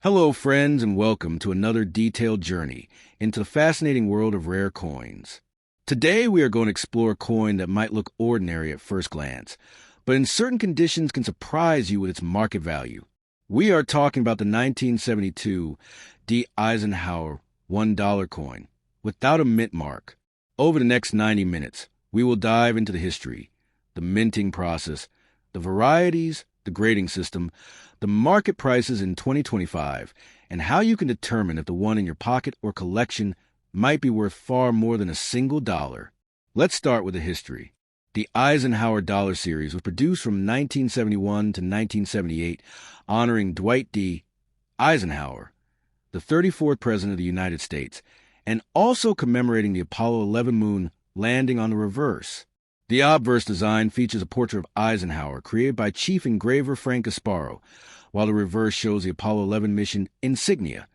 Hello, friends, and welcome to another detailed journey into the fascinating world of rare coins. Today, we are going to explore a coin that might look ordinary at first glance, but in certain conditions can surprise you with its market value. We are talking about the 1972 D. Eisenhower $1 coin without a mint mark. Over the next 90 minutes, we will dive into the history, the minting process, the varieties, the grading system, the market prices in 2025, and how you can determine if the one in your pocket or collection might be worth far more than a single dollar. Let's start with the history. The Eisenhower Dollar Series was produced from 1971 to 1978, honoring Dwight D. Eisenhower, the 34th President of the United States, and also commemorating the Apollo 11 moon landing on the reverse. The obverse design features a portrait of Eisenhower created by Chief Engraver Frank Gasparo, while the reverse shows the Apollo 11 mission insignia,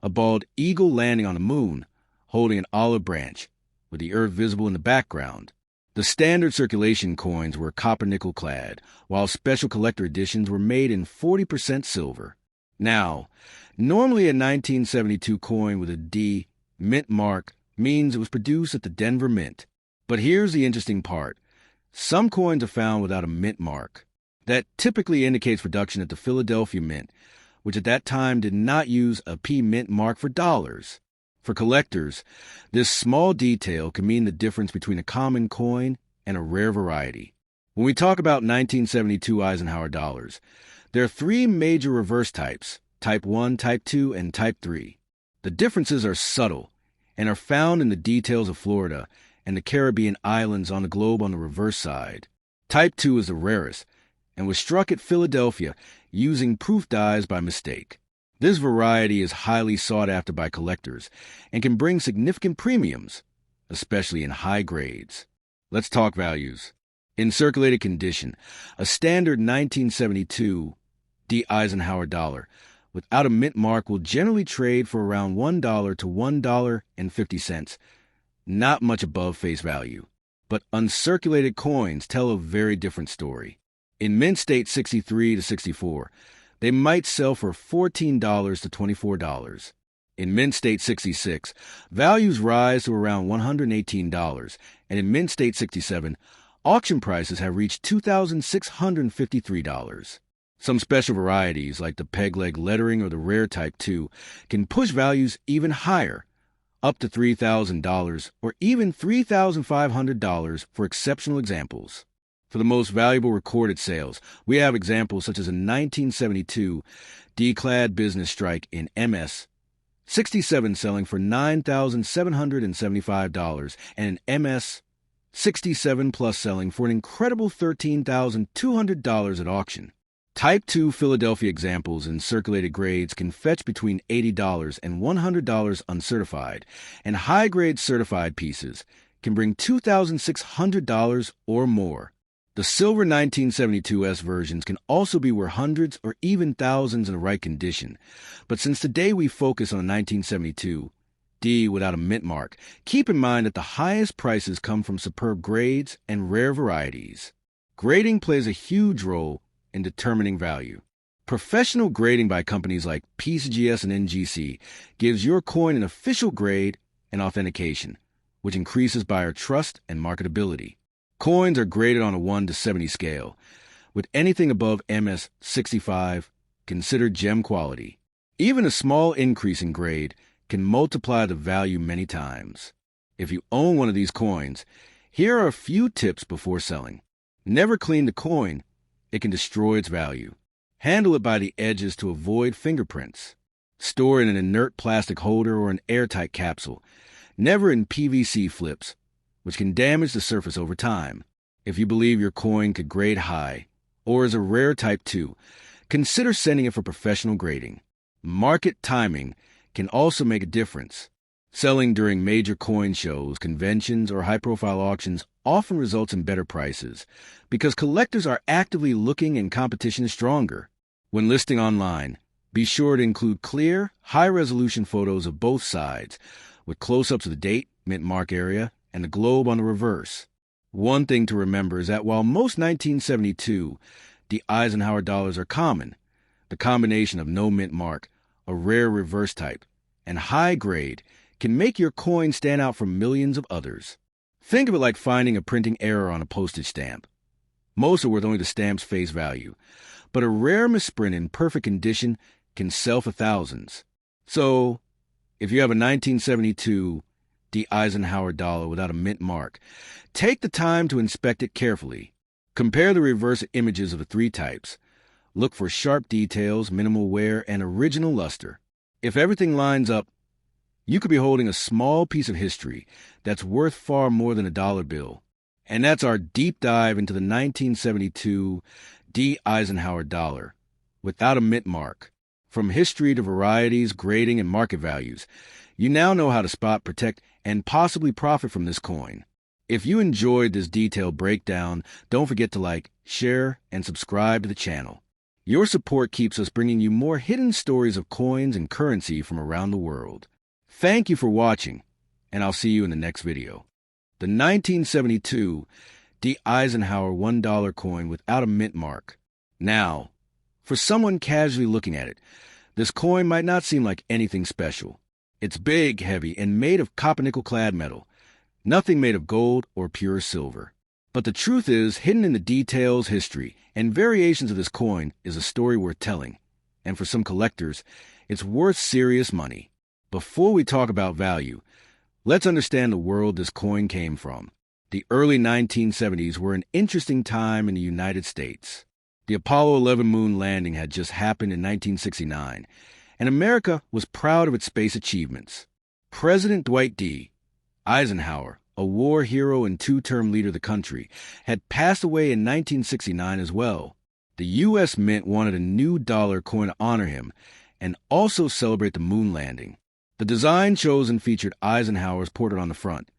a bald eagle landing on the moon, holding an olive branch, with the Earth visible in the background. The standard circulation coins were copper-nickel clad, while special collector editions were made in 40% silver. Now, normally a 1972 coin with a D mint mark means it was produced at the Denver Mint. But here's the interesting part. Some coins are found without a mint mark. That typically indicates production at the Philadelphia Mint, which at that time did not use a P mint mark for dollars. For collectors, this small detail can mean the difference between a common coin and a rare variety. When we talk about 1972 Eisenhower dollars, there are three major reverse types, Type 1, Type 2, and Type 3. The differences are subtle and are found in the details of Florida and the Caribbean islands on the globe on the reverse side. Type 2 is the rarest and was struck at Philadelphia using proof dies by mistake. This variety is highly sought after by collectors and can bring significant premiums, especially in high grades. Let's talk values. In circulated condition, a standard 1972 D. Eisenhower dollar without a mint mark will generally trade for around $1 to $1.50, not much above face value. But uncirculated coins tell a very different story. In mint state 63 to 64, they might sell for $14 to $24. In mint state 66, values rise to around $118, and in mint state 67, auction prices have reached $2,653. Some special varieties, like the peg-leg lettering or the rare Type 2, can push values even higher, up to $3,000 or even $3,500 for exceptional examples. For the most valuable recorded sales, we have examples such as a 1972 D-clad business strike in MS, 67 selling for $9,775, and an MS 67 plus selling for an incredible $13,200 at auction. Type 2 Philadelphia examples in circulated grades can fetch between $80 and $100 uncertified, and high-grade certified pieces can bring $2,600 or more. The silver 1972S versions can also be worth hundreds or even thousands in the right condition, but since today we focus on the 1972 D without a mint mark, keep in mind that the highest prices come from superb grades and rare varieties. Grading plays a huge role in determining value. Professional grading by companies like PCGS and NGC gives your coin an official grade and authentication, which increases buyer trust and marketability. Coins are graded on a 1 to 70 scale, with anything above MS 65 considered gem quality. Even a small increase in grade can multiply the value many times. If you own one of these coins, here are a few tips before selling. Never clean the coin. It can destroy its value. Handle it by the edges to avoid fingerprints. Store it in an inert plastic holder or an airtight capsule, never in PVC flips, which can damage the surface over time. If you believe your coin could grade high, or is a rare Type 2, consider sending it for professional grading. Market timing can also make a difference. Selling during major coin shows, conventions, or high-profile auctions often results in better prices because collectors are actively looking and competition is stronger. When listing online, be sure to include clear, high-resolution photos of both sides with close-ups of the date, mint mark area, and the globe on the reverse. One thing to remember is that while most 1972 the Eisenhower dollars are common, the combination of no mint mark a rare reverse type, and high grade can make your coin stand out from millions of others. Think of it like finding a printing error on a postage stamp. Most are worth only the stamp's face value, but a rare misprint in perfect condition can sell for thousands. So, if you have a 1972 D. Eisenhower dollar without a mint mark, take the time to inspect it carefully. Compare the reverse images of the three types. Look for sharp details, minimal wear, and original luster. If everything lines up, you could be holding a small piece of history that's worth far more than a dollar bill. And that's our deep dive into the 1972 D. Eisenhower dollar, without a mint mark. From history to varieties, grading, and market values, you now know how to spot, protect, and possibly profit from this coin. If you enjoyed this detailed breakdown, don't forget to like, share, and subscribe to the channel. Your support keeps us bringing you more hidden stories of coins and currency from around the world. Thank you for watching, and I'll see you in the next video. The 1972 D. Eisenhower $1 coin without a mint mark. Now, for someone casually looking at it, this coin might not seem like anything special. It's big, heavy, and made of copper-nickel-clad metal. Nothing made of gold or pure silver. But the truth is, hidden in the details, history, and variations of this coin is a story worth telling. And for some collectors, it's worth serious money. Before we talk about value, let's understand the world this coin came from. The early 1970s were an interesting time in the United States. The Apollo 11 moon landing had just happened in 1969, and America was proud of its space achievements. President Dwight D. Eisenhower, a war hero and two-term leader of the country, had passed away in 1969 as well. The U.S. Mint wanted a new dollar coin to honor him and also celebrate the moon landing. The design chosen featured Eisenhower's portrait on the front,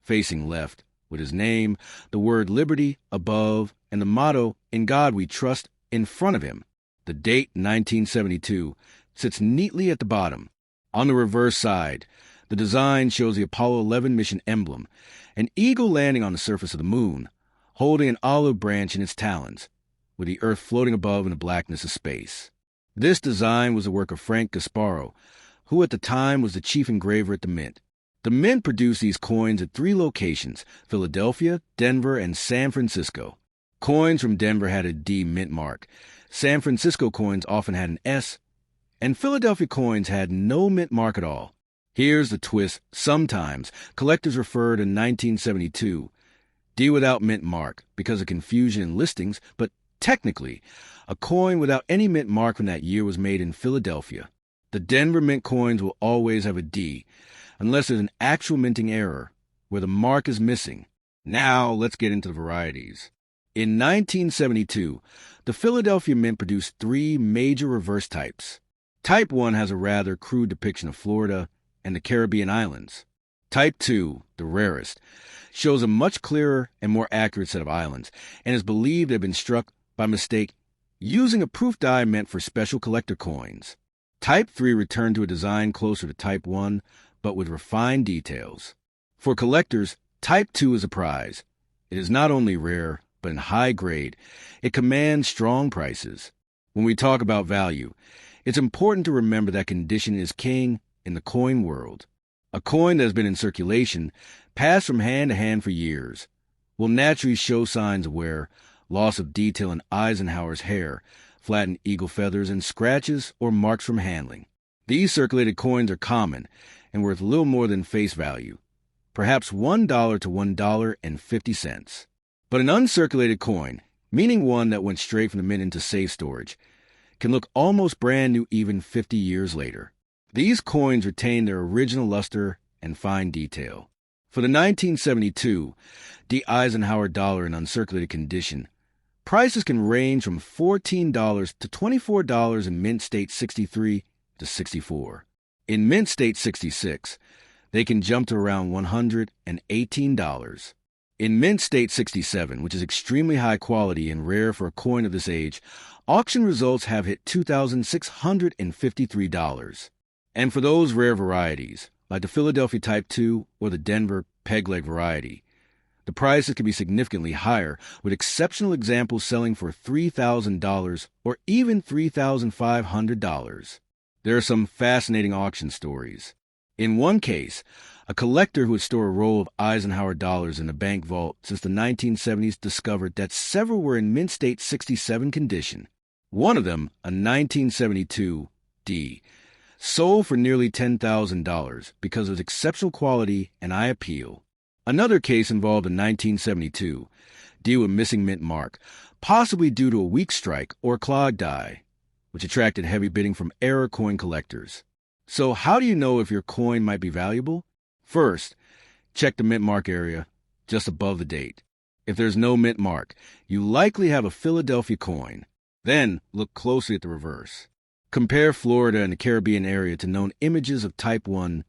facing left, with his name, the word liberty above, and the motto, "In God We Trust," in front of him. The date, 1972, sits neatly at the bottom. On the reverse side, the design shows the Apollo 11 mission emblem, an eagle landing on the surface of the moon, holding an olive branch in its talons, with the Earth floating above in the blackness of space. This design was the work of Frank Gasparo, who at the time was the chief engraver at the Mint. The Mint produced these coins at 3 locations: Philadelphia, Denver, and San Francisco. Coins from Denver had a D mint mark. San Francisco coins often had an S, and Philadelphia coins had no mint mark at all. Here's the twist. Sometimes collectors refer to 1972 D without mint mark because of confusion in listings, but technically, a coin without any mint mark from that year was made in Philadelphia. The Denver Mint coins will always have a D, unless there's an actual minting error where the mark is missing. Now, let's get into the varieties. In 1972, the Philadelphia Mint produced 3 major reverse types. Type 1 has a rather crude depiction of Florida and the Caribbean islands. Type 2, the rarest, shows a much clearer and more accurate set of islands, and is believed to have been struck by mistake using a proof die meant for special collector coins. Type 3 returned to a design closer to Type 1, but with refined details. For collectors, Type 2 is a prize. It is not only rare, but in high grade. It commands strong prices. When we talk about value, it's important to remember that condition is king in the coin world. A coin that has been in circulation, passed from hand to hand for years, will naturally show signs of wear, loss of detail in Eisenhower's hair, flattened eagle feathers, and scratches or marks from handling. These circulated coins are common and worth little more than face value, perhaps $1 to $1.50. But an uncirculated coin, meaning one that went straight from the mint into safe storage, can look almost brand new even 50 years later. These coins retain their original luster and fine detail. For the 1972 D. Eisenhower dollar in uncirculated condition, prices can range from $14 to $24 in Mint State 63 to 64. In Mint State 66, they can jump to around $118. In Mint State 67, which is extremely high quality and rare for a coin of this age, auction results have hit $2,653. And for those rare varieties, like the Philadelphia Type 2 or the Denver Peg-Leg variety, the prices can be significantly higher, with exceptional examples selling for $3,000 or even $3,500. There are some fascinating auction stories. In one case, a collector who would store a roll of Eisenhower dollars in a bank vault since the 1970s discovered that several were in mint state 67 condition. One of them, a 1972 D, sold for nearly $10,000 because of its exceptional quality and eye appeal. Another case involved a 1972 D with missing mint mark, possibly due to a weak strike or clog die, which attracted heavy bidding from error coin collectors. So how do you know if your coin might be valuable? First, check the mint mark area just above the date. If there's no mint mark, you likely have a Philadelphia coin. Then look closely at the reverse. Compare Florida and the Caribbean area to known images of type 1,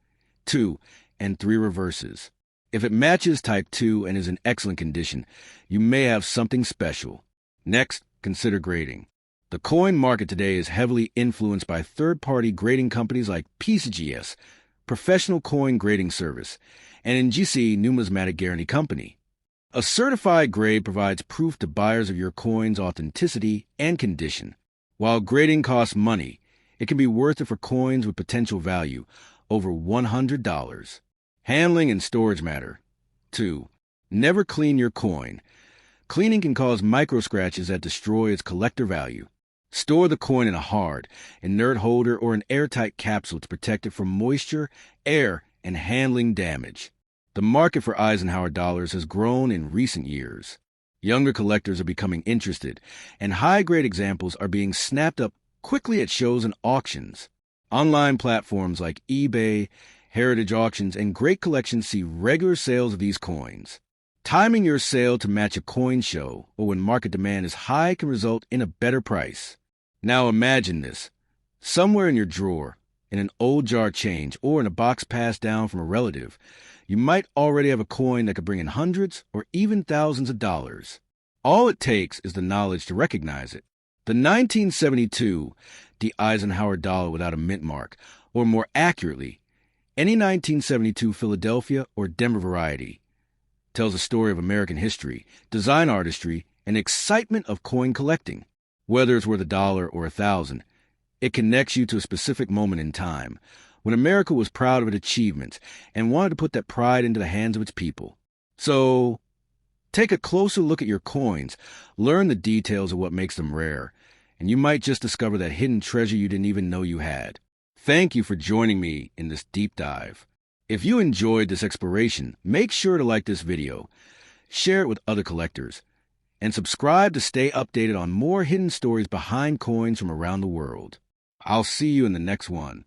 2, and 3 reverses. If it matches type 2 and is in excellent condition, you may have something special. Next, consider grading. The coin market today is heavily influenced by third-party grading companies like PCGS, Professional Coin Grading Service, and NGC Numismatic Guarantee Company. A certified grade provides proof to buyers of your coin's authenticity and condition. While grading costs money, it can be worth it for coins with potential value over $100. Handling and storage matter. 2. Never clean your coin. Cleaning can cause micro-scratches that destroy its collector value. Store the coin in a hard, inert holder or an airtight capsule to protect it from moisture, air, and handling damage. The market for Eisenhower dollars has grown in recent years. Younger collectors are becoming interested, and high-grade examples are being snapped up quickly at shows and auctions. Online platforms like eBay, Heritage Auctions, and Great Collections see regular sales of these coins. Timing your sale to match a coin show or when market demand is high can result in a better price. Now imagine this. Somewhere in your drawer, in an old jar change, or in a box passed down from a relative, you might already have a coin that could bring in hundreds or even thousands of dollars. All it takes is the knowledge to recognize it. The 1972, the Eisenhower dollar without a mint mark, or more accurately, any 1972 Philadelphia or Denver variety, tells a story of American history, design artistry, and excitement of coin collecting. Whether it's worth $1 or $1,000, it connects you to a specific moment in time when America was proud of its achievements and wanted to put that pride into the hands of its people. So, take a closer look at your coins, learn the details of what makes them rare, and you might just discover that hidden treasure you didn't even know you had. Thank you for joining me in this deep dive. If you enjoyed this exploration, make sure to like this video, share it with other collectors, and subscribe to stay updated on more hidden stories behind coins from around the world. I'll see you in the next one.